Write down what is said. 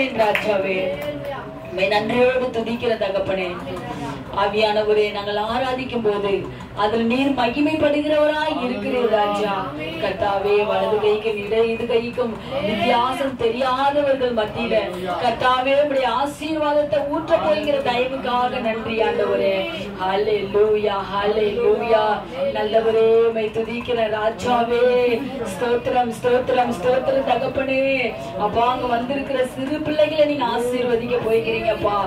ஆமென் ராஜாவே. நன்றியோடு துதிக்கிற தகப்பனே, ஆவியானவரே, நாங்கள் ஆராதிக்கும் போது அதில் நீர் மகிமைப்படுகிறவராய் இருக்கிறீர் ராஜா. கர்த்தாவே, வலது கைக்கும் இடது கைக்கும் வித்தியாசம் தெரியாதவர்கள் மத்தியில கர்த்தாவே உம்முடைய ஆசீர்வாதத்தை ஊற்ற போகிற தயவுக்காக நன்றி ஆண்டவரே. ஹல்லேலூயா, ஹல்லேலூயா. நல்லவரே, உம்மை துதிக்கிற ராஜாவே, ஸ்தோத்திரம், ஸ்தோத்திரம், ஸ்தோத்திரம் தகப்பனே. அப்பா, அங்க வந்திருக்கிற சிறு பிள்ளைகளை நீங்க ஆசீர்வதிக்க போய்க்கிறீங்கப்பா.